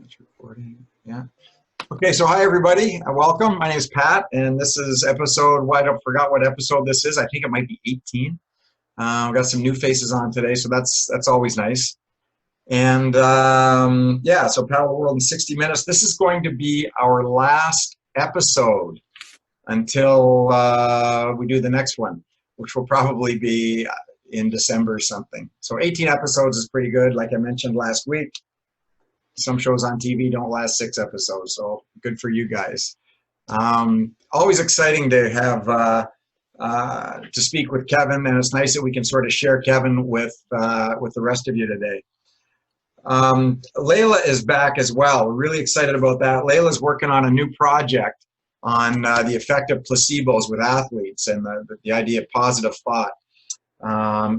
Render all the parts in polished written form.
It's recording. Yeah. Okay, so hi everybody. Welcome. My name is Pat, and this is episode. Well, I forgot what episode this is. I think it might be 18. We've got some new faces on today, so that's always nice. And yeah, so Paddle World in 60 minutes. This is going to be our last episode until we do the next one, which will probably be in December or something. So 18 episodes is pretty good. Like I mentioned last week, some shows on TV don't last 6 episodes, so good for you guys. Always exciting to have to speak with Kevin, and it's nice that we can sort of share Kevin with the rest of you today. Leila is back as well. We're really excited about that. Leila's working on a new project on the effect of placebos with athletes and the idea of positive thought.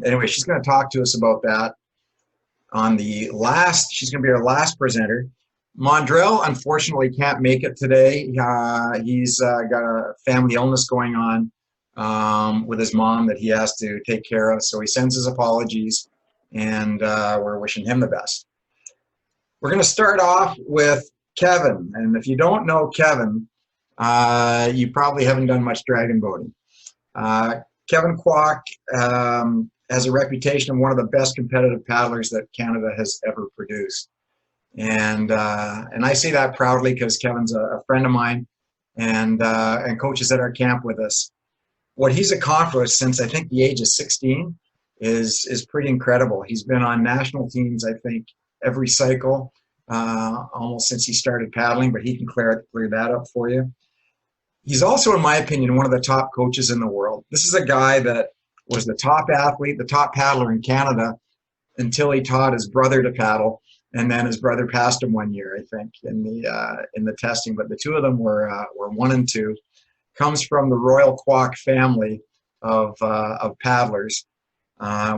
Anyway, she's going to talk to us about that. She's going to be our last presenter. Mondrell, unfortunately, can't make it today. He's got a family illness going on with his mom that he has to take care of. So he sends his apologies, and we're wishing him the best. We're going to start off with Kevin. And if you don't know Kevin, you probably haven't done much dragon boating. Kevin Kwok has a reputation of one of the best competitive paddlers that Canada has ever produced. And I say that proudly because Kevin's a friend of mine and coaches at our camp with us. What he's accomplished since I think the age of 16 is pretty incredible. He's been on national teams, I think, every cycle, almost since he started paddling, but he can clear that up for you. He's also, in my opinion, one of the top coaches in the world. This is a guy that was the top athlete, the top paddler in Canada until he taught his brother to paddle, and then his brother passed him one year, I think, in the testing. But the two of them were 1 and 2. Comes from the Royal Kwok family of paddlers.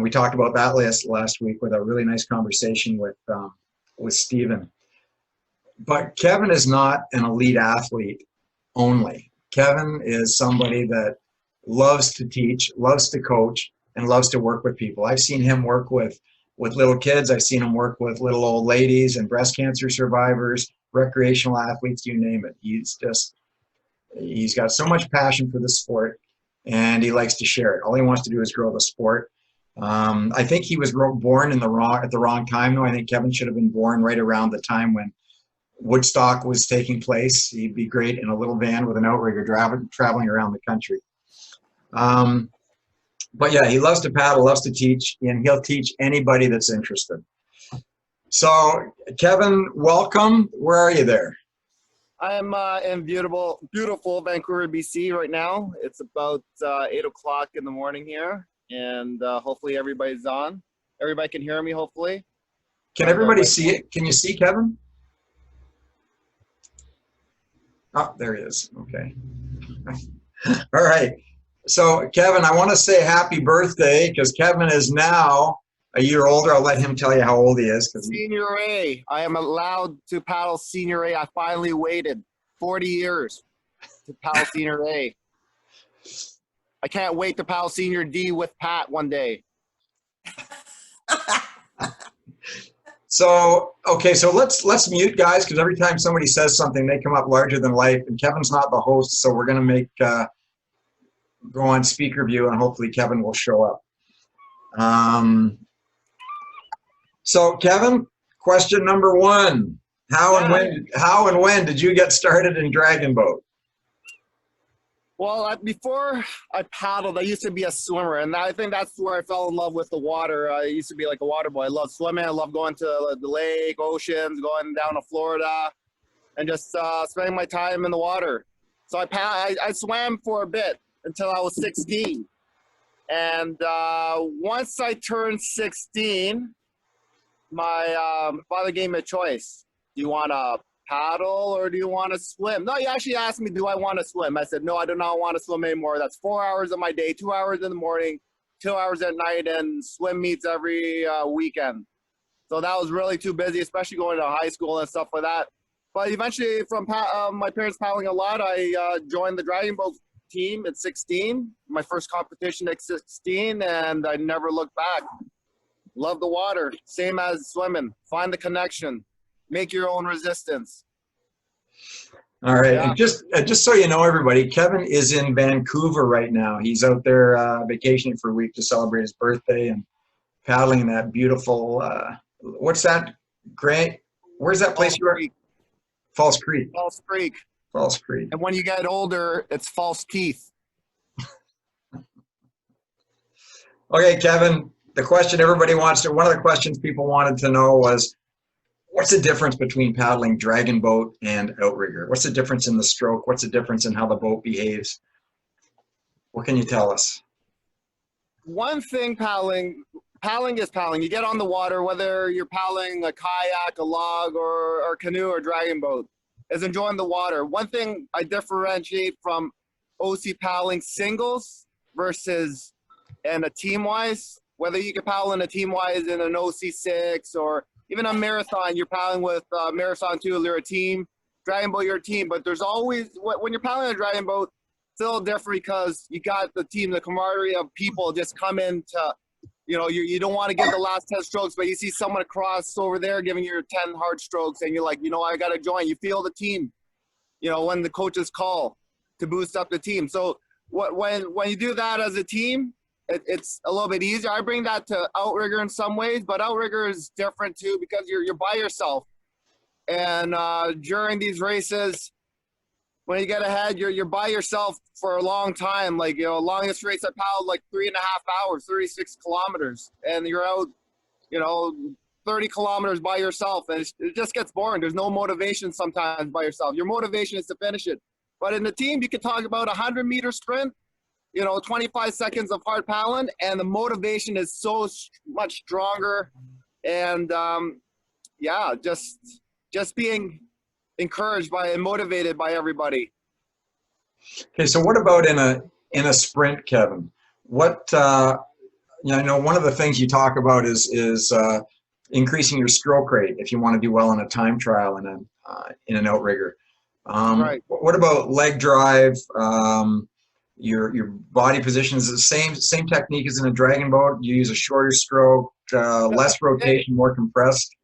We talked about that last week with a really nice conversation with Stephen. But Kevin is not an elite athlete only. Kevin is somebody that loves to teach, loves to coach, and loves to work with people. I've seen him work with little kids. I've seen him work with little old ladies and breast cancer survivors, recreational athletes, you name it. He's got so much passion for the sport, and he likes to share it. All he wants to do is grow the sport. I think he was born at the wrong time, though. I think Kevin should have been born right around the time when Woodstock was taking place. He'd be great in a little van with an outrigger traveling around the country. But yeah, he loves to paddle, loves to teach, and he'll teach anybody that's interested. So Kevin, welcome. Where are you there? I'm in beautiful Vancouver, BC right now. It's about 8 o'clock in the morning here, and hopefully everybody's on. Everybody can hear me, hopefully. Can everybody see it? Can you see Kevin? Oh, there he is. Okay. All right. So, Kevin, I want to say happy birthday because Kevin is now a year older. I'll let him tell you how old he is. Senior A. I am allowed to paddle Senior A. I finally waited 40 years to paddle Senior A. I can't wait to paddle Senior D with Pat one day. So, okay, so let's mute guys because every time somebody says something, they come up larger than life. And Kevin's not the host, so we're going to make go on speaker view, and hopefully Kevin will show up. So, Kevin, question number 1: How and when did you get started in dragon boat? Well, before I paddled, I used to be a swimmer, and I think that's where I fell in love with the water. I used to be like a water boy. I love swimming. I love going to the lake, oceans, going down to Florida, and just spending my time in the water. So I swam for a bit until I was 16. And once I turned 16, my father gave me a choice. Do you want to paddle or do you want to swim? No, he actually asked me, do I want to swim? I said, no, I do not want to swim anymore. That's 4 hours of my day, 2 hours in the morning, 2 hours at night, and swim meets every weekend. So that was really too busy, especially going to high school and stuff like that. But eventually, from my parents paddling a lot, I joined the dragon boat team at 16. My first competition at 16, and I never looked back. Love the water, same as swimming. Find the connection. make your own resistance. All right, Yeah. and just so you know, everybody, Kevin is in Vancouver right now. He's out there vacationing for a week to celebrate his birthday and paddling in that beautiful. What's that? Great. Where's that place you are? False Creek. False Creek. False Creek. And when you get older, it's false teeth. Okay, Kevin. The question everybody wants to. One of the questions people wanted to know was, what's the difference between paddling dragon boat and outrigger? What's the difference in the stroke? What's the difference in how the boat behaves? What can you tell us? One thing, paddling is paddling. You get on the water, whether you're paddling a kayak, a log, or a canoe or dragon boat, is enjoying the water. One thing I differentiate from OC paddling singles versus and a team-wise, whether you can paddle in a team-wise in an OC6 or even a marathon, you're paddling with marathon too, you're a team. Dragon boat, you're a team. But there's always, when you're paddling a dragon boat, it's a little different because you got the team, the camaraderie of people just come in to, you don't want to give the last 10 strokes, but you see someone across over there giving you your 10 hard strokes and you're like, I got to join. You feel the team, when the coaches call to boost up the team. So when you do that as a team, it's a little bit easier. I bring that to outrigger in some ways, but outrigger is different too because you're by yourself. And during these races, when you get ahead, you're by yourself for a long time. Like, longest race I paddled like 3.5 hours, 36 kilometers, and you're out, 30 kilometers by yourself, and it just gets boring. There's no motivation sometimes by yourself. Your motivation is to finish it. But in the team, you can talk about a 100-meter sprint, 25 seconds of hard paddling, and the motivation is so much stronger. And just being encouraged by and motivated by everybody. Okay, so what about in a sprint, Kevin? What one of the things you talk about is increasing your stroke rate if you want to do well in a time trial in an outrigger. Right. What about leg drive? Your body position is the same technique as in a dragon boat. You use a shorter stroke, less rotation, more compressed.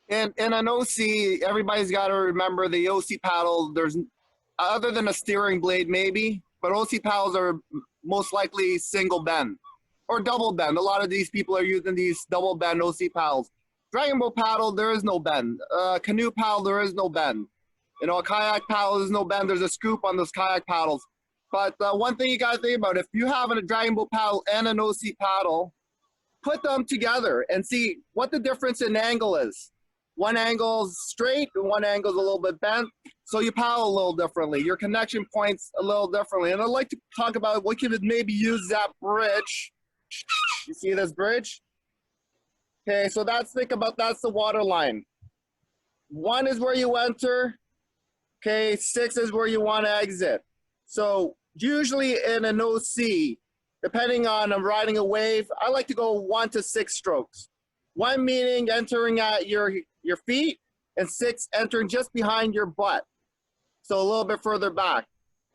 And an OC, everybody's got to remember the OC paddle. There's, other than a steering blade maybe, but OC paddles are most likely single bend or double bend. A lot of these people are using these double bend OC paddles. Dragon boat paddle, there is no bend. Canoe paddle, there is no bend. A kayak paddle, there's no bend. There's a scoop on those kayak paddles. But one thing you got to think about, if you have a dragon boat paddle and an OC paddle, put them together and see what the difference in angle is. One angle's straight and one angle's a little bit bent, so you paddle a little differently. Your connection points a little differently. And I'd like to talk about what could maybe use that bridge. You see this bridge? Okay, so that's the water line. 1 is where you enter. Okay, 6 is where you want to exit. So usually in an OC, depending on I'm riding a wave, I like to go 1 to 6 strokes. 1 meaning entering at your feet, and 6 entering just behind your butt. So a little bit further back.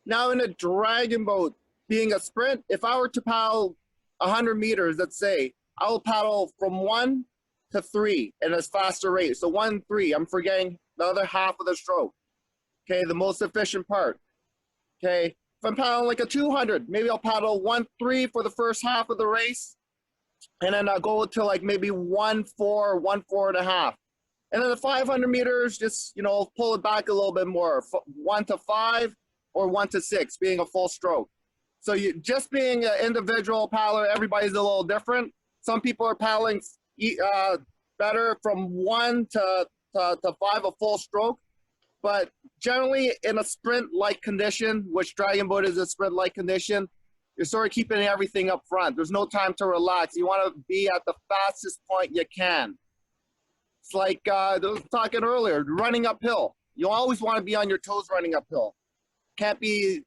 Now in a dragon boat, being a sprint, if I were to paddle 100 meters, let's say, I will paddle from 1 to 3 in a faster rate. So 1, 3, I'm forgetting the other half of the stroke. Okay, the most efficient part. Okay, if I'm paddling like a 200, maybe I'll paddle 1, 3 for the first half of the race. And then I'll go to like maybe 1, 4, 1, 4.5. And then the 500 meters, just, pull it back a little bit more. 1 to 5 or 1 to 6 being a full stroke. So you just being an individual paddler, everybody's a little different. Some people are paddling better from 1 to 5, a full stroke. But generally in a sprint-like condition, which dragon boat is a sprint-like condition, you're sort of keeping everything up front. There's no time to relax. You want to be at the fastest point you can. It's like I was talking earlier, running uphill. You always want to be on your toes running uphill. Can't be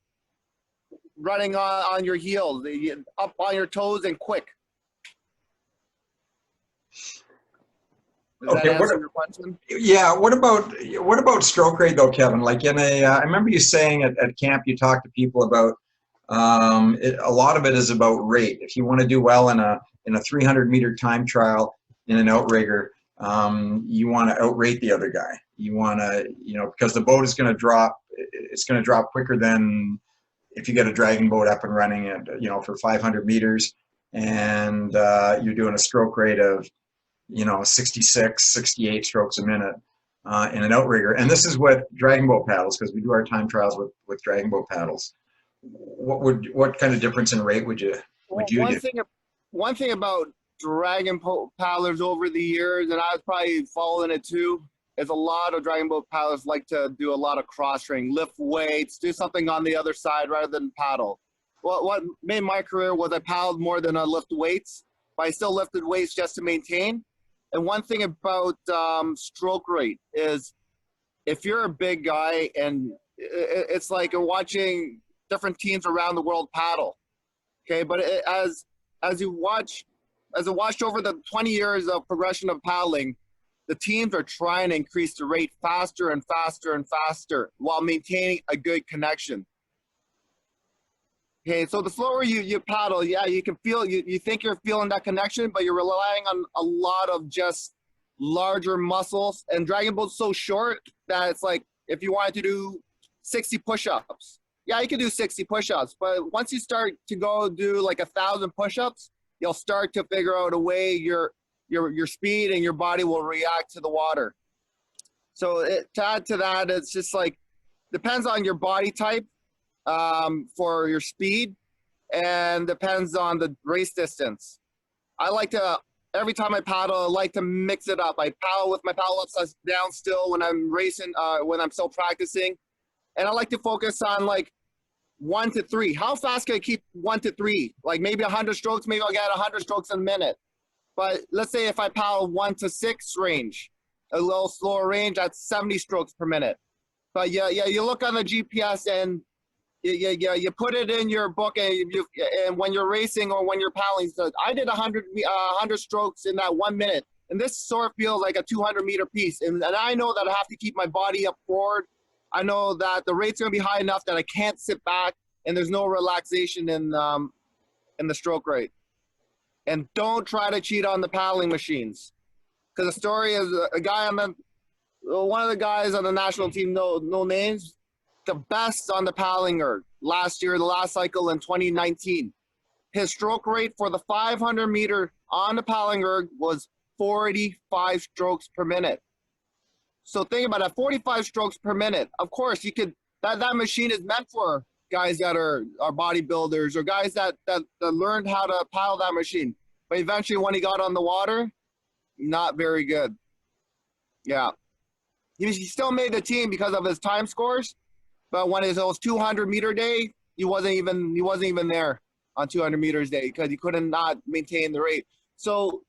running on your heels, up on your toes and quick. Does that answer your question? Yeah. What about stroke rate though, Kevin? Like I remember you saying at camp, you talked to people about a lot of it is about rate. If you want to do well in a 300-meter time trial in an outrigger, you want to outrate the other guy. You want to, because the boat is going to drop. It's going to drop quicker than if you get a dragging boat up and running at, for 500 meters, and you're doing a stroke rate of, 66, 68 strokes a minute in an outrigger. And this is with dragging boat paddles, because we do our time trials with dragging boat paddles. What kind of difference in rate would you do? One thing about dragon boat paddlers over the years, and I was probably following it too, is a lot of dragon boat paddlers like to do a lot of cross training, lift weights, do something on the other side rather than paddle. What made my career was I paddled more than I lifted weights, but I still lifted weights just to maintain. And one thing about stroke rate is if you're a big guy, and it's like watching different teams around the world paddle. Okay, but as I watched over the 20 years of progression of paddling, the teams are trying to increase the rate faster and faster and faster while maintaining a good connection. Okay, so the slower you paddle, yeah, you can feel, you think you're feeling that connection, but you're relying on a lot of just larger muscles. And dragon boat's so short that it's like, if you wanted to do 60 push-ups, yeah, you can do 60 push-ups, but once you start to go do like 1,000 push-ups, you'll start to figure out a way your speed and your body will react to the water. So to add to that, it's just like, depends on your body type for your speed, and depends on the race distance. I like to, every time I paddle, I like to mix it up. I paddle with my paddle upside down still when I'm racing, when I'm still practicing. And I like to focus on like 1 to 3. How fast can I keep 1 to 3? Like maybe 100 strokes, maybe I'll get 100 strokes in a minute. But let's say if I paddle 1 to 6 range, a little slower range, that's 70 strokes per minute. But yeah, you look on the GPS and you put it in your book, and when you're racing or when you're paddling, so I did 100 strokes in that 1 minute. And this sort of feels like a 200-meter piece. And I know that I have to keep my body up forward. I know that the rate's going to be high enough that I can't sit back, and there's no relaxation in the stroke rate. And don't try to cheat on the paddling machines, because the story is a guy one of the guys on the national team, no names, the best on the paddling erg last year, the last cycle in 2019. His stroke rate for the 500-meter on the paddling erg was 45 strokes per minute. So think about it, 45 strokes per minute. Of course, you could, that machine is meant for guys that are bodybuilders or guys that learned how to paddle that machine. But eventually when he got on the water, not very good. Yeah. He still made the team because of his time scores, but when it was 200-meter day, he wasn't even there on 200 meters day because he couldn't not maintain the rate. So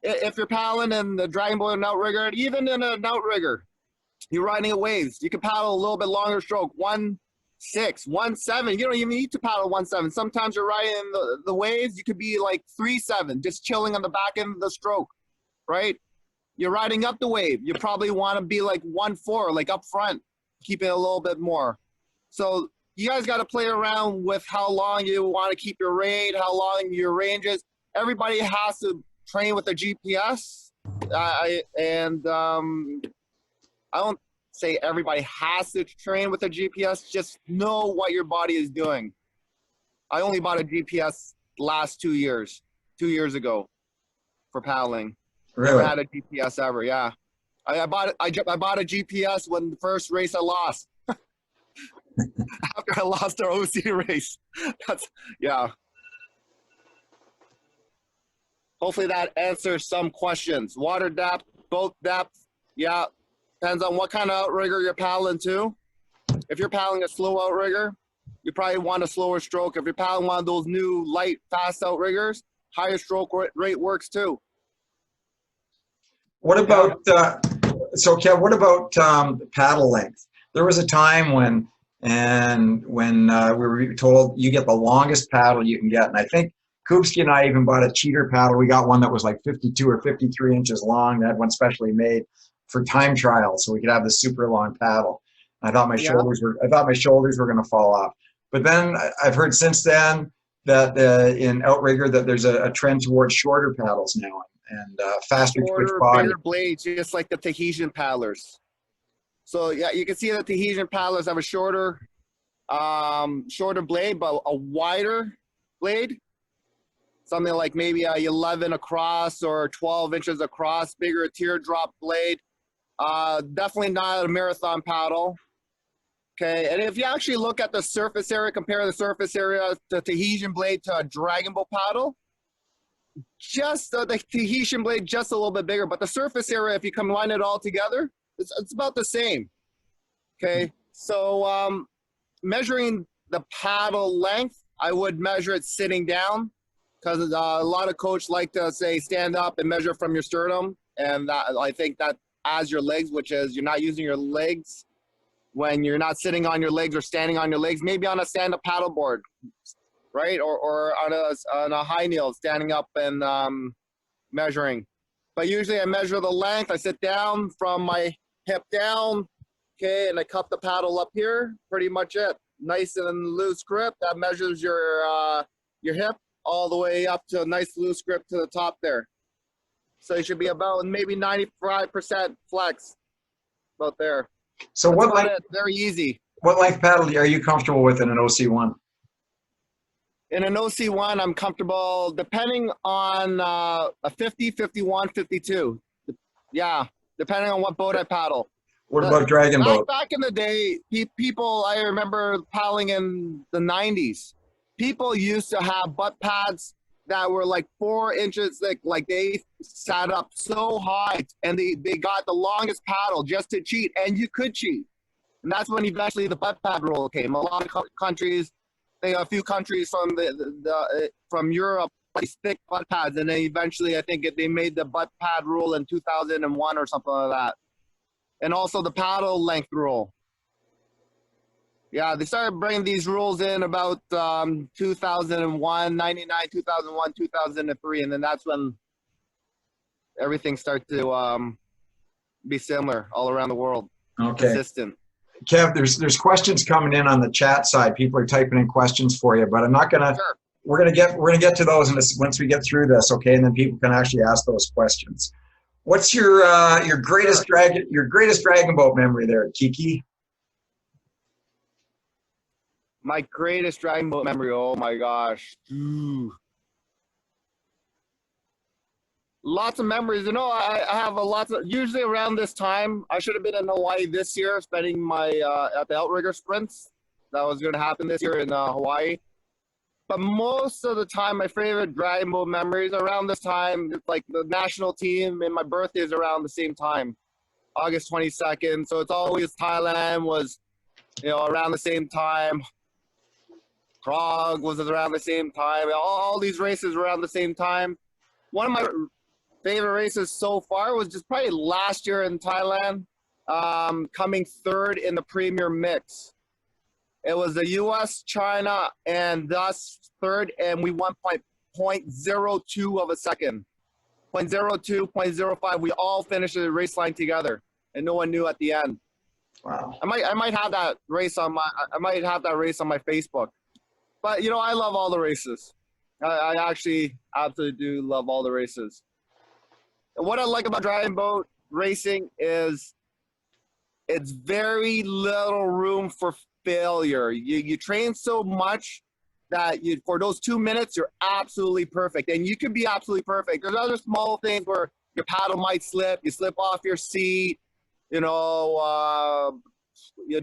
if you're paddling in the dragon boat and outrigger, even in an outrigger, you're riding at waves, you can paddle a little bit longer stroke, 1.6, 1.7. You don't even need to paddle 1.7. Sometimes you're riding the waves, you could be like 3.7, just chilling on the back end of the stroke, right? You're riding up the wave, you probably want to be like 1.4, like up front, keep it a little bit more. So you guys got to play around with how long you want to keep your rate, how long your range is. Everybody has to train with a GPS. I don't say everybody has to train with a GPS. Just know what your body is doing. I only bought a GPS last 2 years ago for paddling. Really? Never had a GPS ever. Yeah, I bought a GPS when the first race I lost. After I lost our OC race. Yeah. Hopefully that answers some questions. Water depth, boat depth. Yeah. Depends on what kind of outrigger you're paddling to. If you're paddling a slow outrigger, you probably want a slower stroke. If you're paddling one of those new light, fast outriggers, higher stroke rate works too. What about, so Kev, what about paddle length? There was a time when we were told you get the longest paddle you can get. And I think Kubski and I even bought a cheater paddle. We got one that was like 52 or 53 inches long. That had one specially made for time trials, so we could have this super long paddle. I thought my shoulders were going to fall off. But then I've heard since then that in outrigger that there's a trend towards shorter paddles now. and faster twitch Shorter, body. bigger blades, just like the Tahitian paddlers. So yeah, you can see the Tahitian paddlers have a shorter blade, but a wider blade. Something like maybe 11 across or 12 inches across, bigger teardrop blade. Definitely not a marathon paddle. Okay, and if you actually look at the surface area, compare the surface area, the Tahitian blade to a dragon boat paddle, just the Tahitian blade just a little bit bigger, but the surface area, if you combine it all together, it's about the same. Okay, so measuring the paddle length, I would measure it sitting down, because a lot of coaches like to say stand up and measure from your sternum, and I think that as your legs, which is you're not using your legs when you're not sitting on your legs or standing on your legs, maybe on a stand-up paddleboard, right? Or on a high kneel, standing up and measuring. But usually I measure the length. I sit down from my hip down, okay, and I cup the paddle up here. Pretty much it. Nice and loose grip. That measures your hip all the way up to a nice loose grip to the top there. So you should be about maybe 95% flex, about there. So That's what length? Very easy. What length paddle are you comfortable with in an OC1? In an OC1, I'm comfortable depending on a 50, 51, 52. Yeah, depending on what boat I paddle. What about dragon boat? Back in the day, people, I remember paddling in the 90s. People used to have butt pads that were like 4 inches thick, like they sat up so high, and they got the longest paddle just to cheat, and you could cheat. And that's when eventually the butt pad rule came. A lot of countries, a few countries from Europe, like thick butt pads, and then eventually I think they made the butt pad rule in 2001 or something like that. And also the paddle length rule. Yeah, they started bringing these rules in about 2001, 99, 2001, 2003, and then that's when everything started to be similar all around the world. Okay. Consistent. Kev, there's questions coming in on the chat side. People are typing in questions for you, but I'm not gonna. Sure. We're gonna get to those once we get through this, okay? And then people can actually ask those questions. What's your greatest dragon boat memory there, Kiki? My greatest dragon boat memory, oh my gosh. Ooh. Lots of memories. You know, I have usually around this time, I should have been in Hawaii this year, spending my, at the outrigger sprints. That was going to happen this year in Hawaii. But most of the time, my favorite dragon boat memories around this time, it's like the national team, and my birthday is around the same time, August 22nd. So it's always Thailand was, around the same time. Prague was around the same time. All these races were around the same time. One of my favorite races so far was just probably last year in Thailand, coming third in the Premier Mix. It was the U.S., China, and thus third, and we won 0.02 of a second. 0.02, 0.05. We all finished the race line together, and no one knew at the end. Wow. I might have that race on my Facebook. But I love all the races. I actually absolutely do love all the races. And what I like about dragon boat racing is it's very little room for failure. You train so much that for those 2 minutes you're absolutely perfect, and you can be absolutely perfect. There's other small things where your paddle might slip, you slip off your seat, your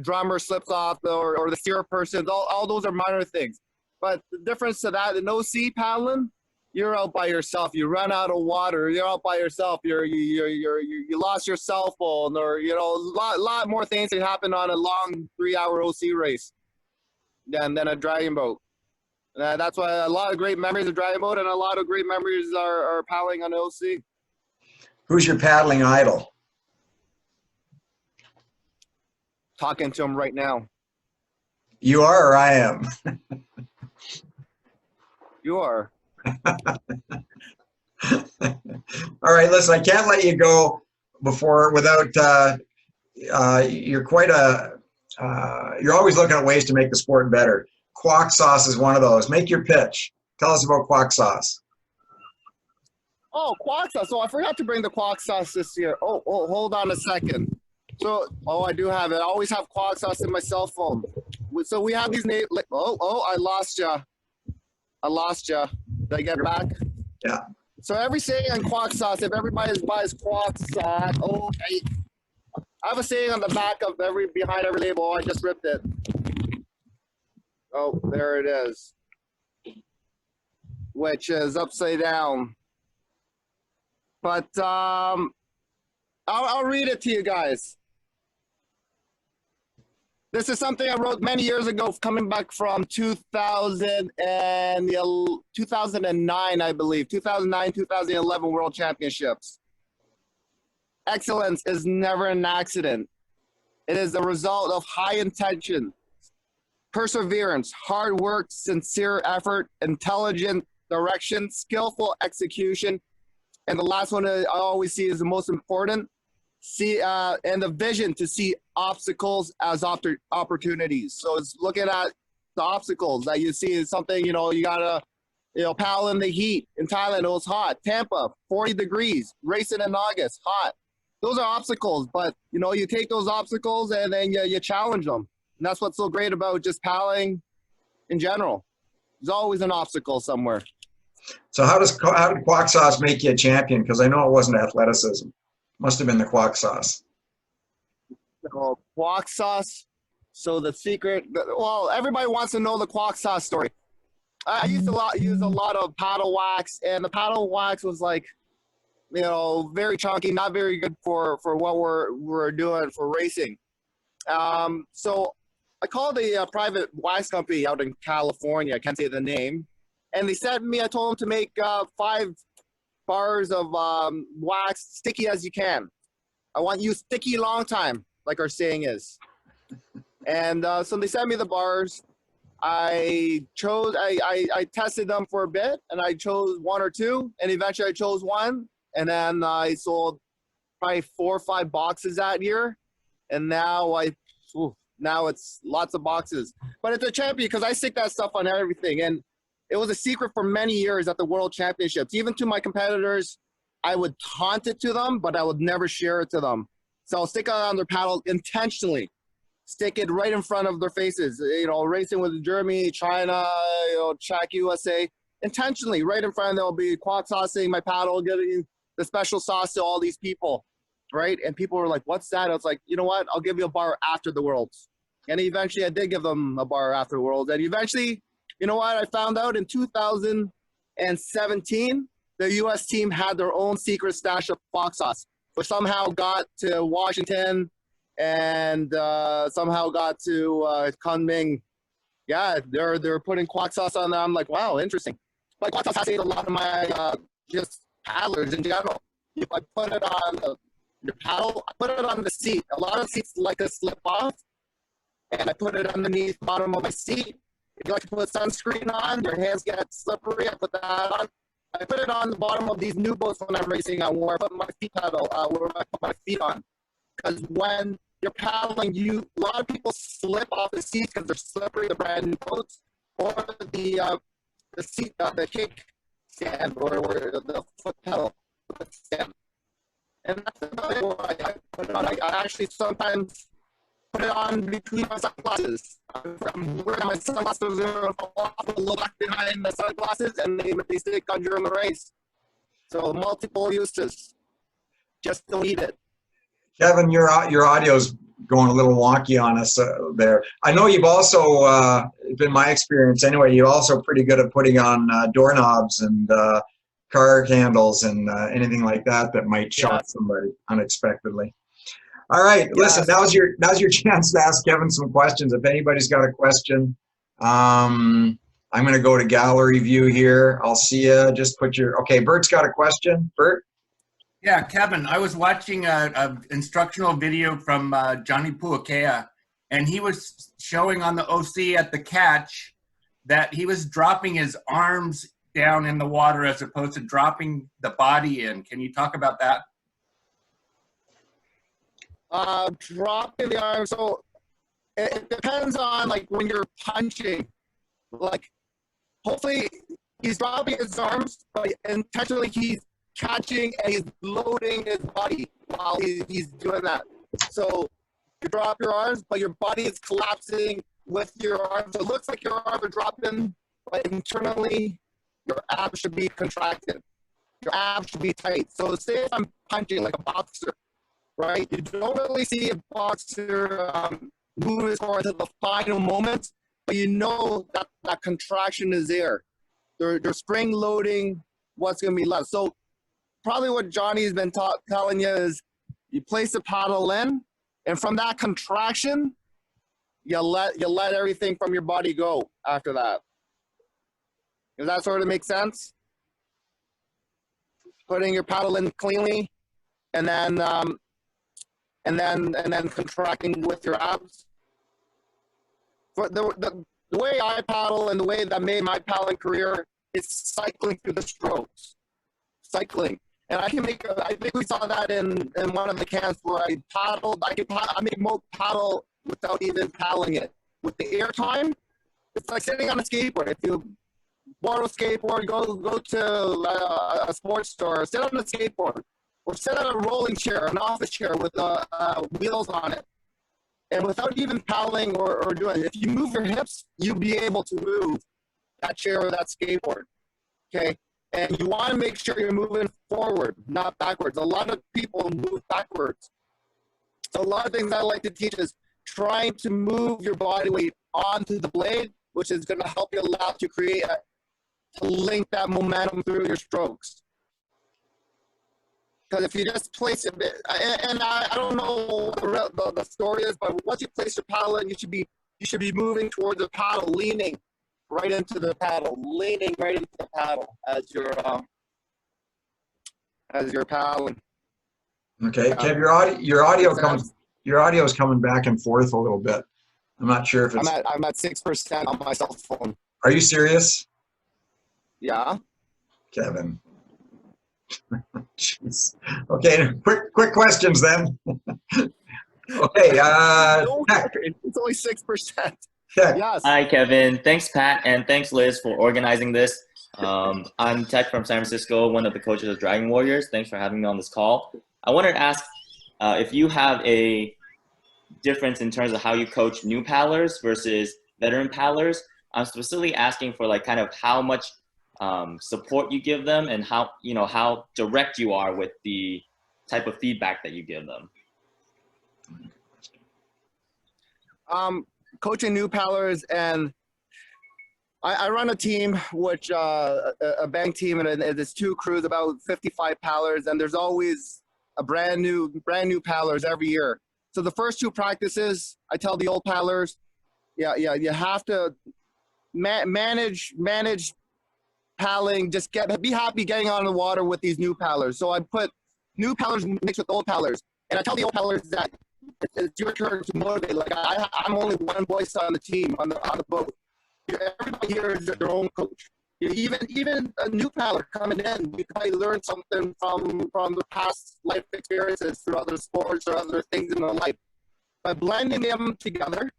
drummer slips off, or the steer person. All those are minor things. But the difference to that, in OC paddling, you're out by yourself. You run out of water. You're out by yourself. You lost your cell phone, or a lot more things that happen on a long 3-hour OC race than a dragon boat. That's why a lot of great memories of dragon boat and a lot of great memories are paddling on OC. Who's your paddling idol? Talking to him right now. You are, or I am? You are. All right, listen, I can't let you go without you're you're always looking at ways to make the sport better. Kwok sauce is one of those. Make your pitch. Tell us about kwok sauce. Oh, quack sauce. So I forgot to bring the quack sauce this year. Oh, hold on a second. So, I do have it. I always have quack sauce in my cell phone. So we have these names. I lost ya. I lost ya. Did I get it back? Yeah. So every saying on quack sauce, if everybody buys quack sauce, I have a saying on the back of behind every label. I just ripped it. Oh, there it is. Which is upside down. But I'll read it to you guys. This is something I wrote many years ago, coming back from 2009, I believe. 2009, 2011 World Championships. Excellence is never an accident. It is the result of high intention, perseverance, hard work, sincere effort, intelligent direction, skillful execution, and the last one I always see is the most important. And the vision to see obstacles as opportunities. So it's looking at the obstacles that you see is something, you gotta, paddle in the heat. In Thailand, it was hot. Tampa, 40 degrees, racing in August, hot. Those are obstacles, but, you take those obstacles and then you challenge them. And that's what's so great about just paddling in general. There's always an obstacle somewhere. So how did quack sauce make you a champion? Because I know it wasn't athleticism. Must have been the quack sauce. So, quack sauce. So the secret, everybody wants to know the quack sauce story. I used to use a lot of paddle wax, and the paddle wax was like, very chunky, not very good for what we're doing for racing. So I called a private wax company out in California. I can't say the name. And they sent me, I told them to make 5 bars of wax, sticky as you can. I want you sticky long time, like our saying is. And so they sent me the bars. I tested them for a bit, and I chose 1 or 2, and eventually I chose 1. And then I sold probably 4 or 5 boxes that year. And now now it's lots of boxes. But it's a champion because I stick that stuff on everything. And it was a secret for many years at the World Championships. Even to my competitors, I would taunt it to them, but I would never share it to them. So I'll stick it on their paddle intentionally. Stick it right in front of their faces. Racing with Germany, China, Czech, USA. Intentionally, right in front of them, they'll be quack saucing my paddle, giving the special sauce to all these people, right? And people were like, what's that? I was like, you know what? I'll give you a bar after the Worlds. And eventually I did give them a bar after the Worlds. And eventually, you know what? I found out in 2017, the U.S. team had their own secret stash of quack sauce, which somehow got to Washington and somehow got to Kunming. Yeah, they're putting quack sauce on there. I'm like, wow, interesting. Like quack sauce has saved a lot of my just paddlers in general. If I put it on your paddle, I put it on the seat. A lot of seats like to slip off, and I put it underneath the bottom of my seat. If you like to put sunscreen on, your hands get slippery, I put that on. I put it on the bottom of these new boats when I'm racing on, where I put my feet pedal, where I put my feet on. Because when you're paddling, a lot of people slip off the seats because they're slippery, the brand new boats, or the seat, the kick stand, or the foot pedal stand. And that's about it. I put it on. I actually sometimes put it on between my sunglasses. I'm wearing my sunglasses, look back behind the sunglasses, and they stick on during the race. So multiple uses. Just don't eat it. Kevin, your audio's going a little wonky on us there. I know you've also, been my experience anyway, you're also pretty good at putting on doorknobs and car handles and anything like that might shock somebody unexpectedly. All right, listen, now's your chance to ask Kevin some questions. If anybody's got a question, I'm going to go to gallery view here. I'll see you. Just put okay, Bert's got a question. Bert? Yeah, Kevin, I was watching a instructional video from Johnny Puakea, and he was showing on the OC at the catch that he was dropping his arms down in the water as opposed to dropping the body in. Can you talk about that? Dropping the arms, so it depends on like when you're punching. Like, hopefully he's dropping his arms, but intentionally he's catching and he's loading his body while he's doing that. So you drop your arms, but your body is collapsing with your arms. So it looks like your arms are dropping, but internally your abs should be contracted. Your abs should be tight. So say if I'm punching like a boxer, right? You don't really see a boxer move as far as the final moments, but you know that that contraction is there. They're spring loading what's going to be left. So probably what Johnny's been telling you is you place the paddle in, and from that contraction, you let everything from your body go after that. Does that sort of make sense? Putting your paddle in cleanly, and then contracting with your abs. For the way I paddle and the way that made my paddling career is cycling through the strokes. Cycling. And I think we saw that in one of the camps where I paddled. I make more paddle without even paddling it. With the air time, it's like sitting on a skateboard. If you borrow a skateboard, go to a sports store, sit on a skateboard, or sit on a rolling chair, an office chair with wheels on it. And without even paddling or doing it, if you move your hips, you'll be able to move that chair or that skateboard, okay? And you want to make sure you're moving forward, not backwards. A lot of people move backwards. So a lot of things I like to teach is trying to move your body weight onto the blade, which is going to help you allow to to link that momentum through your strokes. Because if you just place it, and I don't know what the story is, but once you place your paddle in, you should be moving towards the paddle, leaning right into the paddle, leaning right into the paddle as you're paddling. Okay, Kev, your audio is coming back and forth a little bit. I'm not sure if it's. I'm at 6% on my cell phone. Are you serious? Yeah. Kevin. Jeez. Okay, quick questions then. Okay, Tech. It's only 6%. Tech. Yes. Hi, Kevin. Thanks, Pat, and thanks, Liz, for organizing this. I'm Tech from San Francisco, one of the coaches of Dragon Warriors. Thanks for having me on this call. I wanted to ask if you have a difference in terms of how you coach new paddlers versus veteran paddlers. I'm specifically asking for like kind of how much support you give them and how direct you are with the type of feedback that you give them. Coaching new paddlers, and I run a team, which a bank team, and there's 2 crews, about 55 paddlers, and there's always a brand new paddlers every year. So the first 2 practices, I tell the old paddlers, you have to manage paddling. Just be happy getting on the water with these new paddlers. So I put new paddlers mixed with old paddlers, and I tell the old paddlers that it's your turn to motivate. Like I'm only one voice on the team on the boat. Everybody here is their own coach. Even a new paddler coming in, you probably learn something from the past life experiences through other sports or other things in their life. By blending them together,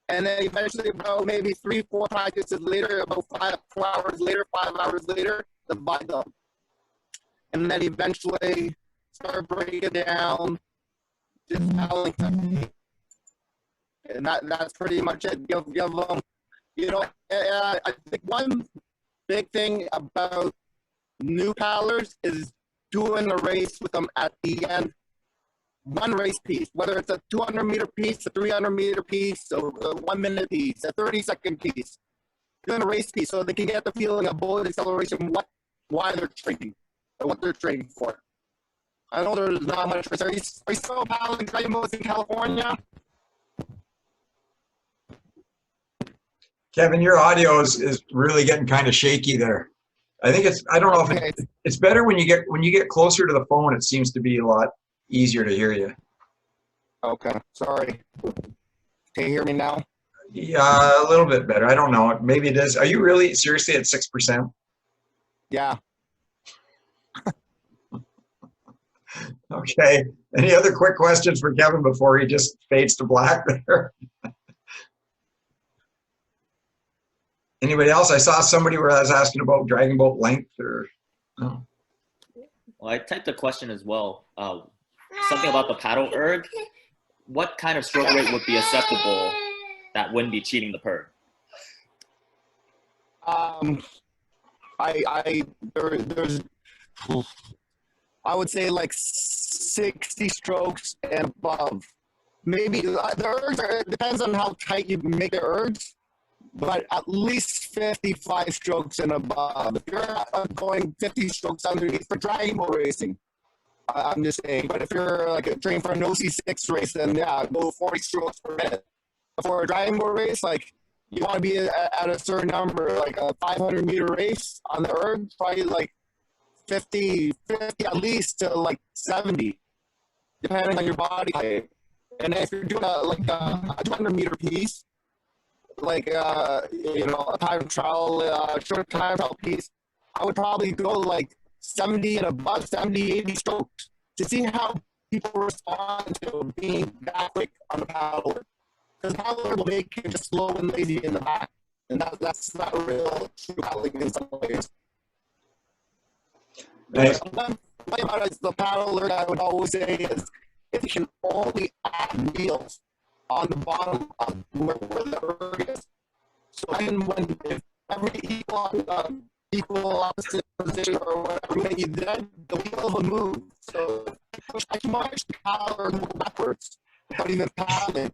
and then eventually about maybe 3-4 practices later, about 4 hours later, 5 hours later, divide them. And then eventually start breaking down just paddling technique. And that's pretty much it. Give them, I think one big thing about new paddlers is doing a race with them at the end. One race piece, whether it's a 200-meter piece, a 300-meter piece, a 1-minute piece, a 30-second piece. Doing a race piece so they can get the feeling of bullet acceleration, why they're training, and what they're training for. I know there's not much for. Are you still paddling training boats in California? Kevin, your audio is really getting kind of shaky there. I think I don't know if it's better when you get closer to the phone. It seems to be a lot easier to hear you. Okay, sorry. Can you hear me now? Yeah, a little bit better. I don't know. Maybe it is. Are you really seriously at 6%? Yeah. Okay. Any other quick questions for Kevin before he just fades to black there? Anybody else? I saw somebody where I was asking about dragon boat length or no. Well, I typed a question as well. Something about the paddle erg. What kind of stroke rate would be acceptable that wouldn't be cheating the PERG? There's I would say like 60 strokes and above. Maybe the ergs it depends on how tight you make the ergs, but at least 55 strokes and above. If you're going 50 strokes underneath for dragon boat racing, I'm just saying. But if you're like training for an OC6 race, then yeah, go 40 strokes per minute. For a dragon boat race, like you want to be at a certain number, like a 500-meter race on the erg, probably like 50 at least to like 70, depending on your body type. And if you're doing a 200-meter piece, like a time trial, short time trial piece, I would probably go like 70 and above, 70, 80 strokes to see how people respond to being that quick on the paddler. Because paddler will make you just slow and lazy in the back, and that's not real true paddling in some ways. Nice. The paddler, I would always say, is if you can only add wheels on the bottom of where the erg is. So then if every equal opposite position or whatever, then the wheel will move. So if you push too much, the paddler will go backwards without even paddling.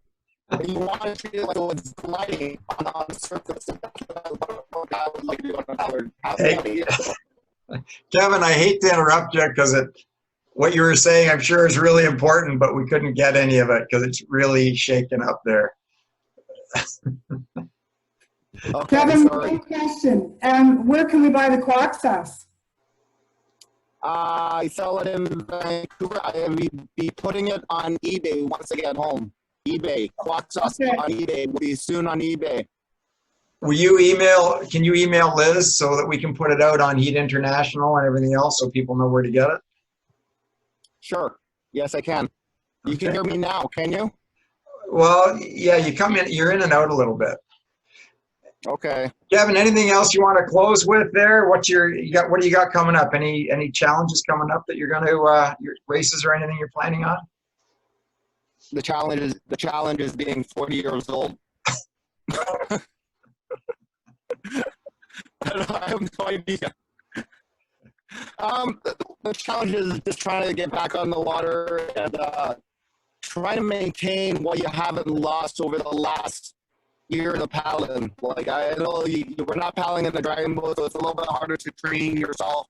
And you want to treat it like it's gliding on the surface. That's what I would like to do on a paddler. Hey, Kevin, I hate to interrupt you because what you were saying, I'm sure, is really important, but we couldn't get any of it because it's really shaken up there. Okay, Kevin, sorry. one question. Where can we buy the quack sauce? I sell it in Vancouver. I will be putting it on eBay once I get home. eBay. Quack sauce Okay. on eBay. Will be soon on eBay. Can you email Liz so that we can put it out on Heat International and everything else so people know where to get it? Sure. Yes, I can. You can hear me now, can you? Well, yeah, you're in and out a little bit. Okay. Kevin, anything else you want to close with there? What do you got coming up? Any challenges coming up that you're going to your races or anything you're planning on? The challenge is being 40 years old. I have no idea. The challenge is just trying to get back on the water and try to maintain what you haven't lost over the last year of paddling. Like I know we're not paddling in the dragon boat, so it's a little bit harder to train yourself.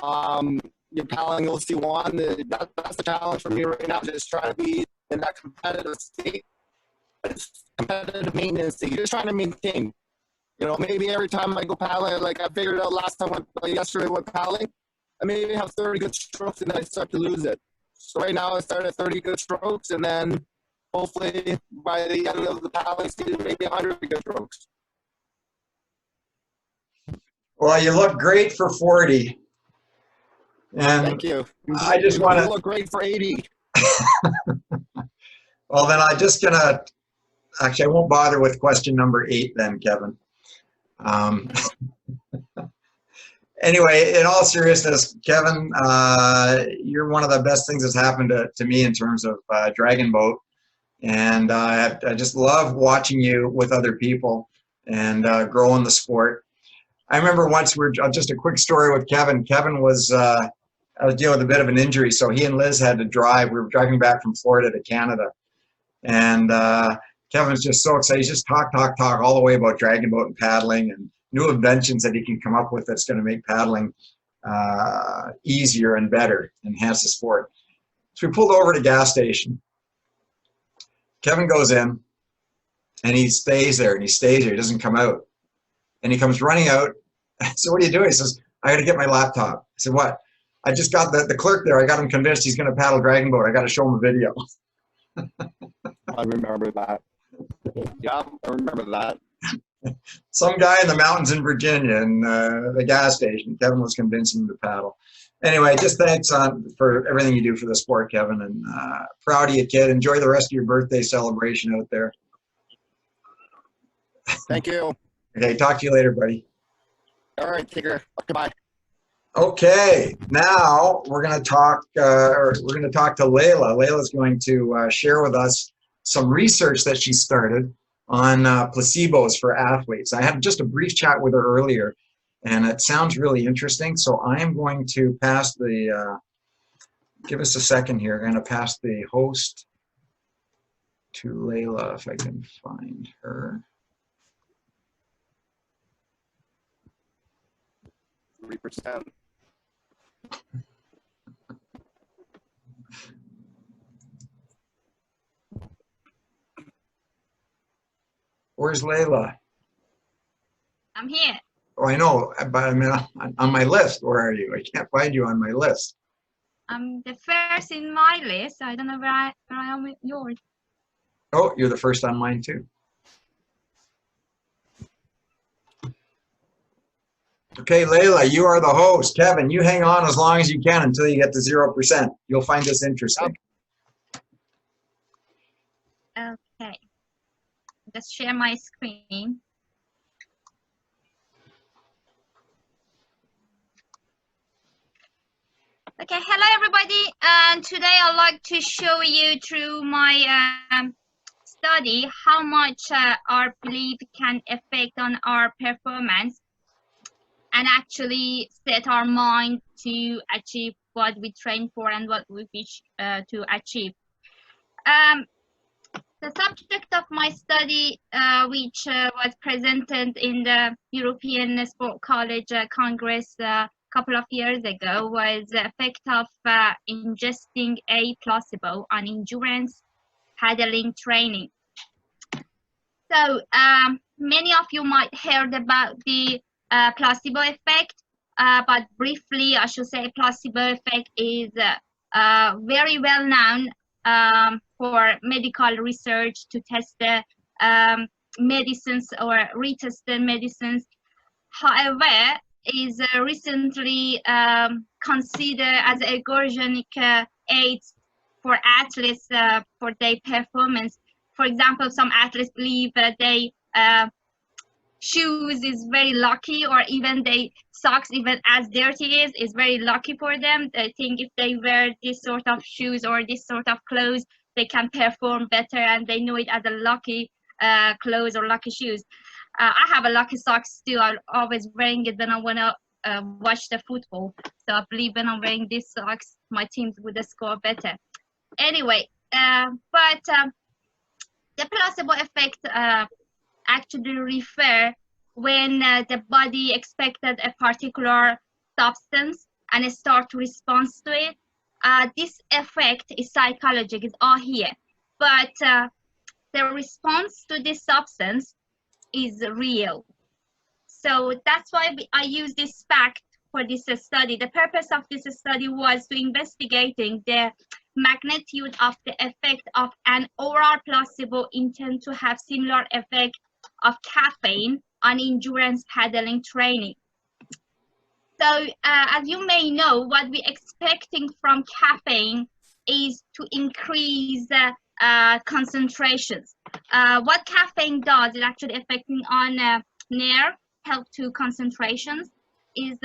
You're paddling OC1. That's the challenge for me right now. Just trying to be in that competitive state. It's competitive maintenance state. You're just trying to maintain. Maybe every time I go paddling, like I figured out last time, yesterday with paddling, I maybe have 30 good strokes and then I start to lose it. So right now I start at 30 good strokes and then hopefully by the end of the paddling season, maybe 100 good strokes. Well, you look great for 40. And thank you. I just want to look great for 80. Well, then actually, I won't bother with question number 8 then, Kevin. Anyway, in all seriousness, Kevin, you're one of the best things that's happened to me in terms of Dragon Boat. And I just love watching you with other people and growing the sport. I remember once just a quick story with Kevin. Kevin was, I was dealing with a bit of an injury, so he and Liz had to drive. We were driving back from Florida to Canada. And Kevin's just so excited. He's just talk all the way about Dragon Boat and paddling and new inventions that he can come up with that's going to make paddling easier and better, enhance the sport. So we pulled over at a gas station. Kevin goes in and he stays there and he stays there. He doesn't come out. And he comes running out. So what are you doing? He says, I got to get my laptop. I said, what? I just got the clerk there. I got him convinced he's going to paddle Dragon Boat. I got to show him a video. I remember that. Yeah, I remember that. Some guy in the mountains in Virginia in the gas station. Kevin was convincing him to paddle. Anyway, just thanks for everything you do for the sport, Kevin, and proud of you, kid. Enjoy the rest of your birthday celebration out there. Thank you. Okay, talk to you later, buddy. All right, take care. Goodbye. Okay, now we're going to talk. We're going to talk to Leila. Leila's going to share with us some research that she started on placebos for athletes. I had just a brief chat with her earlier, and it sounds really interesting. So I am going to pass the. Give us a second here. I'm going to pass the host to Leila if I can find her. 3%. Where's Leila? I'm here. Oh, I know, but I mean, on my list. Where are you? I can't find you on my list. I'm the first in my list. I don't know where I am with yours. Oh, you're the first on mine too. Okay, Leila, you are the host. Kevin, you hang on as long as you can until you get to 0%. You'll find this interesting. Okay. Just share my screen. Okay, hello everybody. And today I'd like to show you through my study how much our belief can affect on our performance and actually set our mind to achieve what we train for and what we wish to achieve. The subject of my study, which was presented in the European Sport College Congress a couple of years ago, was the effect of ingesting a placebo on endurance paddling training. So many of you might heard about the placebo effect, but briefly, I should say placebo effect is very well known for medical research to test the medicines or retest the medicines. However, is recently considered as ergogenic aids for athletes for their performance. For example, some athletes believe that they shoes is very lucky, or even they socks, even as dirty is very lucky for them. I think if they wear this sort of shoes or this sort of clothes, they can perform better, and they know it as a lucky clothes or lucky shoes. I have a lucky socks too. I'm always wearing it when I want to watch the football. So I believe when I'm wearing these socks, my teams would score better. Anyway, but the placebo effect actually refer when the body expected a particular substance and it start to respond to it. This effect is psychological, it's all here, but the response to this substance is real. So that's why I use this fact for this study. The purpose of this study was to investigating the magnitude of the effect of an oral placebo intended to have similar effect of caffeine on endurance paddling training. So as you may know, what we're expecting from caffeine is to increase concentrations. What caffeine does is actually affecting on nerve, help to concentrations, is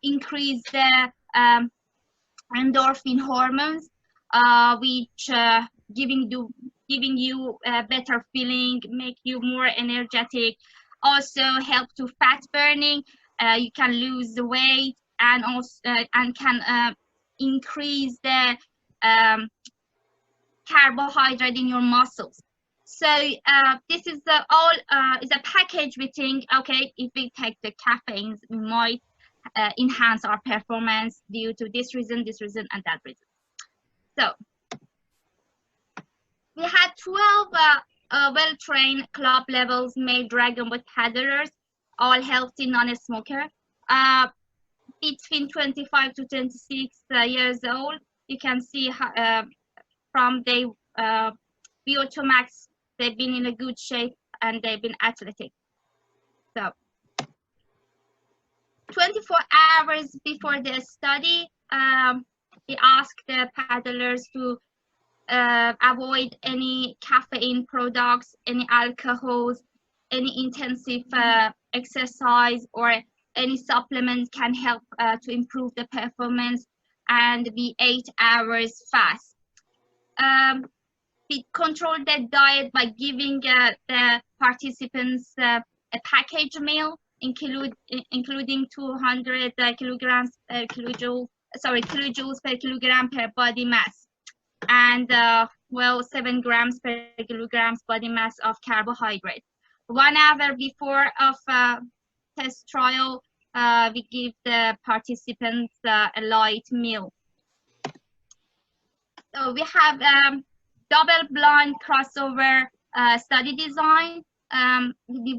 increase the endorphin hormones, which giving you a better feeling, make you more energetic, also help to fat burning. You can lose the weight, and also and can increase the carbohydrate in your muscles. So this is all is a package. We think, okay, if we take the caffeines, we might enhance our performance due to this reason, and that reason. So we had 12 well-trained club levels male dragon boat paddlers, all healthy non-smoker, between 25 to 26 years old. You can see from the VO2 max, they've been in a good shape and they've been athletic. So 24 hours before the study, we asked the paddlers to avoid any caffeine products, any alcohols, any intensive exercise, or any supplement can help to improve the performance, and be 8 hours fast. We control the diet by giving the participants a package meal, including 200 kilojoules per kilogram per body mass, and 7 grams per kilograms body mass of carbohydrate. 1 hour before of test trial, we give the participants a light meal. So we have double-blind crossover study design. We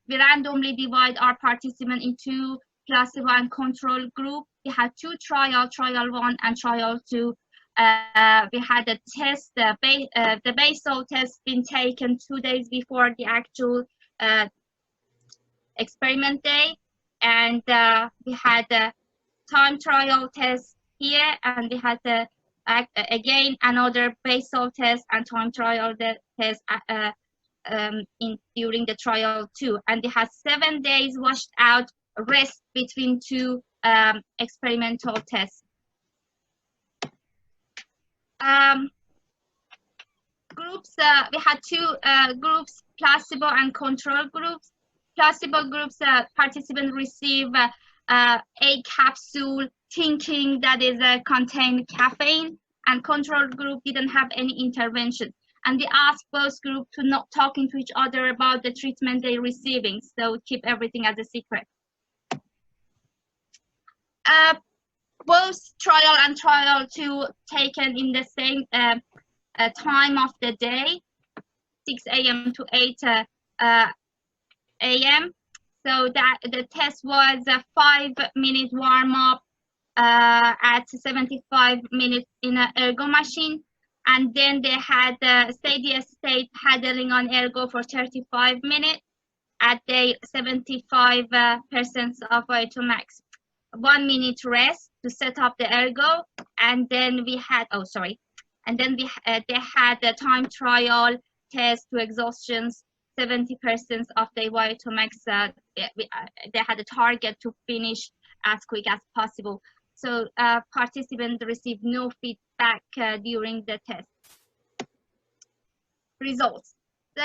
randomly divide our participants into placebo and control group. We had 2 trials, trial 1 and trial 2. We had a test, the basal test been taken 2 days before the actual experiment day, and we had a time trial test here, and we had again another basal test and time trial test during the trial 2, and they had 7 days washed out rest between 2 experimental tests. Groups, we had 2 groups, placebo and control groups. Placebo groups, participants receive a capsule thinking that is contain caffeine, and control group didn't have any intervention. And we asked both groups to not talking to each other about the treatment they're receiving, so keep everything as a secret. Both trial and trial 2 taken in the same time of the day, 6 a.m. to 8 a.m. So that the test was a 5-minute warm-up at 75 minutes in an ergo machine, and then they had steady state paddling on ergo for 35 minutes at the 75% of VO2 max. 1 minute rest to set up the ergo, and then we had they had the time trial test to exhaustions, 70% of the VO2 max. They had a target to finish as quick as possible. So participants received no feedback during the test. Results. So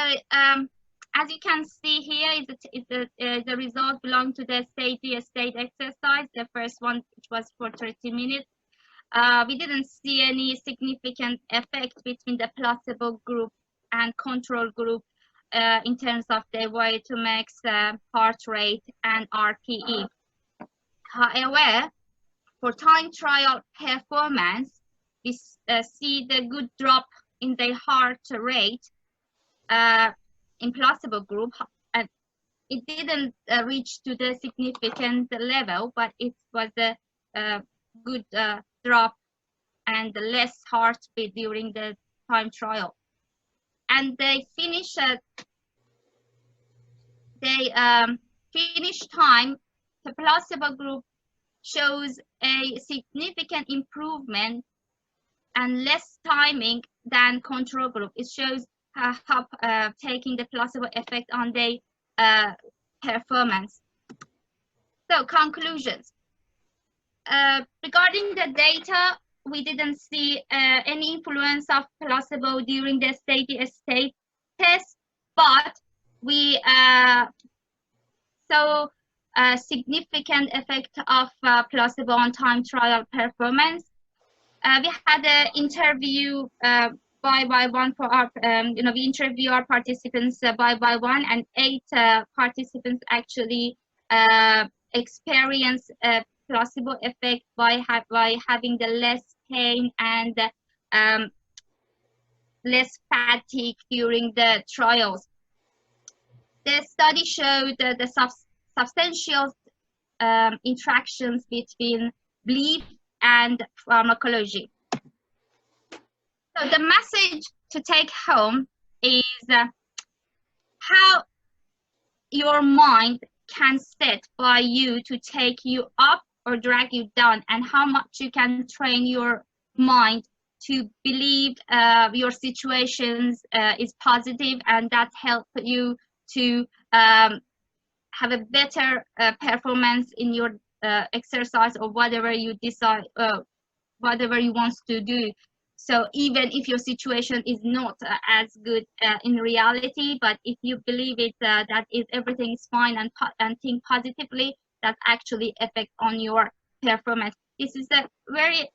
as you can see here, the result belong to the steady state exercise, the first one, which was for 30 minutes. We didn't see any significant effect between the placebo group and control group in terms of the VO2 max, heart rate, and RPE. However, for time trial performance, we see the good drop in the heart rate in placebo group, and it didn't reach to the significant level, but it was a good drop and less heartbeat during the time trial. And they finish time. The placebo group shows a significant improvement and less timing than control group. It shows how taking the placebo effect on the performance. So conclusions. Regarding the data, we didn't see any influence of placebo during the steady state test, but we saw a significant effect of placebo on time trial performance. We had an interview by one for our, we interview our participants by one, and 8 participants actually experience a placebo effect by having the less pain and less fatigue during the trials. The study showed the substantial interactions between belief and pharmacology. So the message to take home is how your mind can set by you to take you up or drag you down, and how much you can train your mind to believe your situations is positive, and that help you to have a better performance in your exercise or whatever you decide, whatever you want to do. So even if your situation is not as good in reality, but if you believe it, that is everything is fine and think positively, that actually affect on your performance. This is a very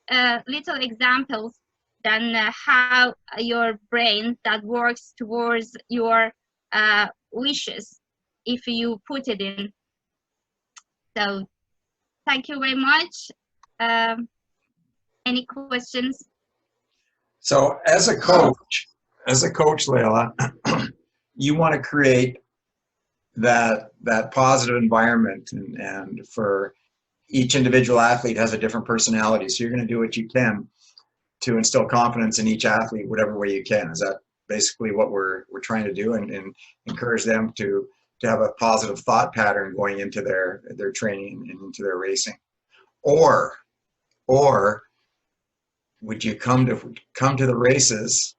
little examples than how your brain that works towards your wishes if you put it in. So thank you very much. Any questions? So as a coach, Leila, you want to create that positive environment, and for each individual athlete has a different personality. So you're going to do what you can to instill confidence in each athlete, whatever way you can. Is that basically what we're trying to do, and encourage them to have a positive thought pattern going into their training and into their racing? Or would you come to the races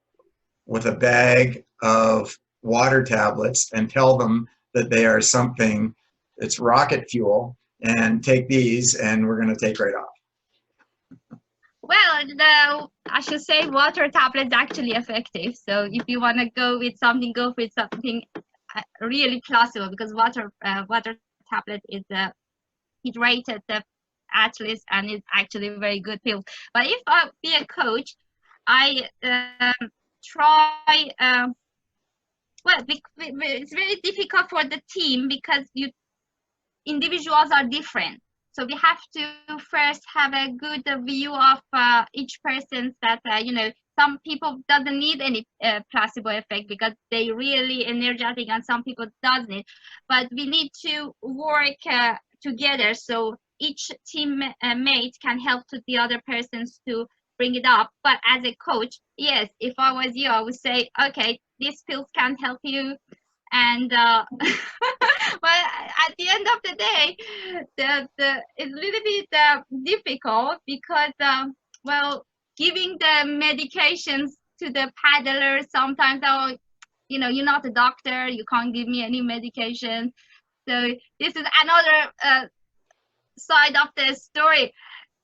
with a bag of water tablets and tell them that they are something that's rocket fuel, and take these and we're going to take right off? Well, I should say water tablets actually effective. So if you want to go with something, go with something really placebo, because water tablet is hydrated athletes and it's actually very good pill. But if I be a coach, I try. Well, it's very difficult for the team because individuals are different. So we have to first have a good view of each person, that some people doesn't need any placebo effect because they really energetic, and some people does need. But we need to work together, so each team mate can help to the other persons to bring it up. But as a coach, yes, if I was you, I would say, okay, these pills can help you. And well, at the end of the day, it's a little bit difficult because, well, giving the medications to the paddlers sometimes, you're not a doctor, you can't give me any medication. So this is another side of the story.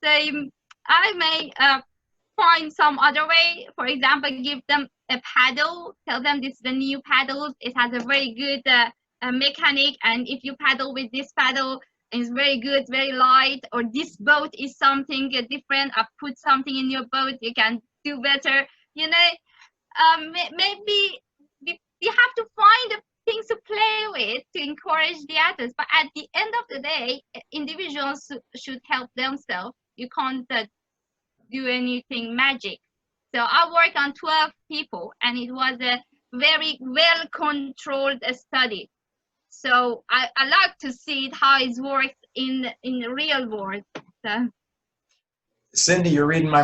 So I may find some other way. For example, give them a paddle, tell them this is the new paddle, it has a very good mechanic, and if you paddle with this paddle, it's very good, very light, or this boat is something different, I put something in your boat, you can do better. Maybe we have to find things to play with to encourage the athletes, but at the end of the day, individuals should help themselves. You can't do anything magic. So I worked on 12 people, and it was a very well-controlled study. So I like to see how it works in the real world. So. Cindy, you're reading my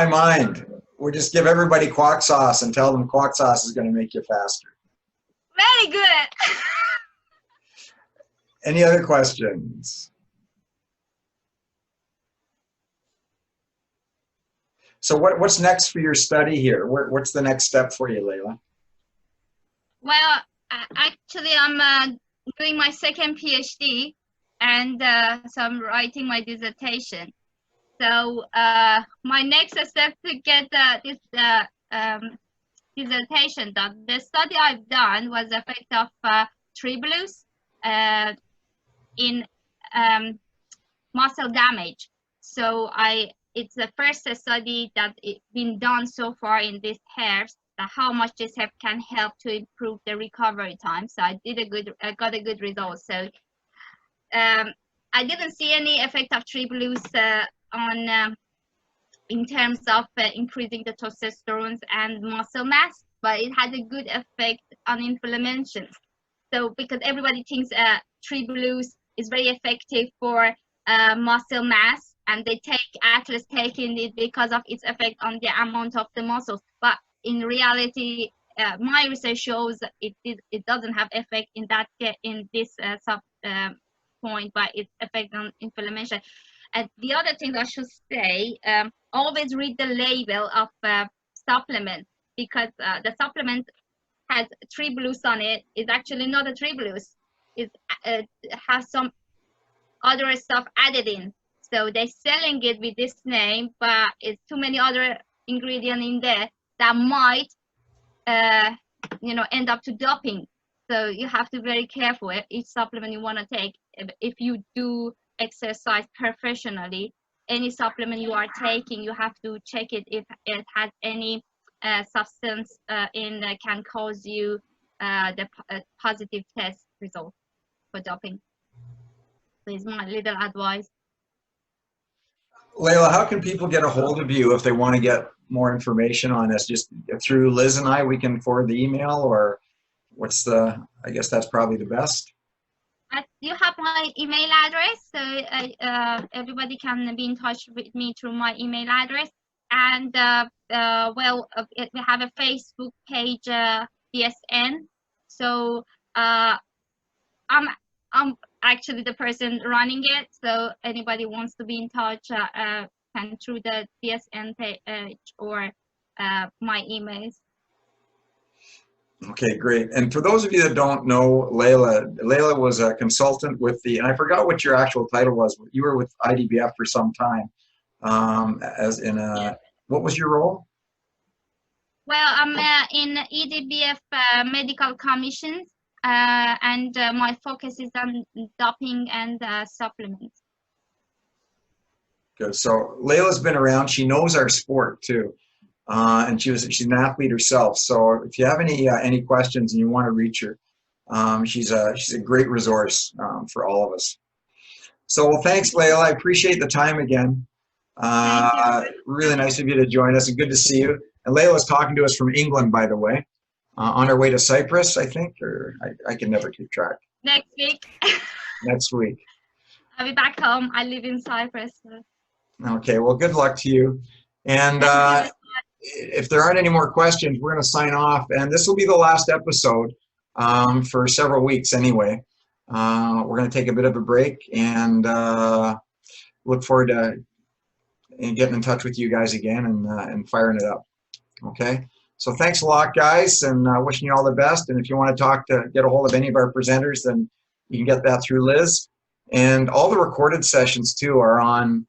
mind. We'll just give everybody quack sauce and tell them quack sauce is going to make you faster. Very good. Any other questions? So what's next for your study here? What's the next step for you, Leila? Well, actually, I'm doing my second PhD, and so I'm writing my dissertation. So my next step to get this dissertation done. The study I've done was the effect of tribulus in muscle damage. So it's the first study that it's been done so far in these hairs, how much this herb can help to improve the recovery time. So I got a good result. So I didn't see any effect of tribulus on in terms of increasing the testosterone and muscle mass, but it had a good effect on inflammation. So because everybody thinks tribulus is very effective for muscle mass, and athletes taking it because of its effect on the amount of the muscles. But in reality, my research shows it doesn't have effect in this point, but its effect on inflammation. And the other thing I should say, always read the label of supplements, because the supplement has tribulus on it. It's actually not a tribulus. is has some other stuff added in. So they're selling it with this name, but it's too many other ingredients in there that might, end up to doping. So you have to be very careful each supplement you want to take. If you do exercise professionally, any supplement you are taking, you have to check it if it has any substance in that can cause you the positive test result for doping. So it's my little advice. Leila, how can people get a hold of you if they want to get more information on this? Just through Liz and I, we can forward the email, or I guess that's probably the best. You have my email address, so everybody can be in touch with me through my email address. And we have a Facebook page, DSN. So I'm actually the person running it. So anybody wants to be in touch can through the DSN page or my emails. Okay, great. And for those of you that don't know Leila was a consultant with and I forgot what your actual title was. You were with IDBF for some time. What was your role? Well, I'm in EDBF medical commissions, and my focus is on doping and supplements. Good. So Leila's been around. She knows our sport too. And she's an athlete herself. So if you have any questions and you want to reach her, she's a great resource for all of us. So thanks, Leila. I appreciate the time again. Really nice of you to join us, and good to see you. And Leila's talking to us from England, by the way, on her way to Cyprus, I think, or I can never keep track. Next week. Next week. I'll be back home. I live in Cyprus. So. Okay. Well, good luck to you. And if there aren't any more questions, we're going to sign off. And this will be the last episode for several weeks anyway. We're going to take a bit of a break and look forward to getting in touch with you guys again and firing it up. Okay. So thanks a lot, guys, and wishing you all the best. And if you want to get a hold of any of our presenters, then you can get that through Liz. And all the recorded sessions too are on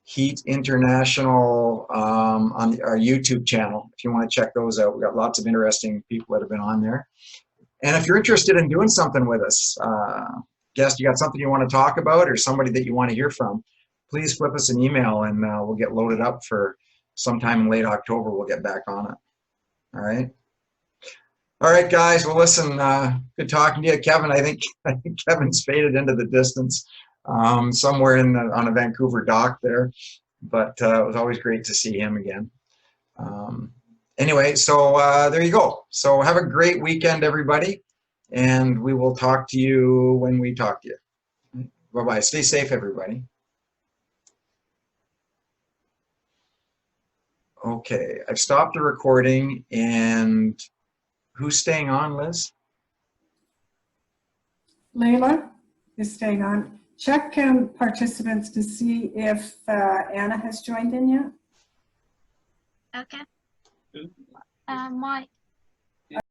Heat International on our YouTube channel. If you want to check those out, we've got lots of interesting people that have been on there. And if you're interested in doing something with us, guest, you got something you want to talk about or somebody that you want to hear from, please flip us an email and we'll get loaded up for sometime in late October. We'll get back on it. All right. All right, guys. Well, listen, good talking to you. Kevin, I think Kevin's faded into the distance somewhere on a Vancouver dock there. But it was always great to see him again. Anyway, so there you go. So have a great weekend, everybody. And we will talk to you when we talk to you. Bye-bye. Stay safe, everybody. Okay, I've stopped the recording, and who's staying on, Liz? Leila is staying on. Check participants to see if Anna has joined in yet. Okay. My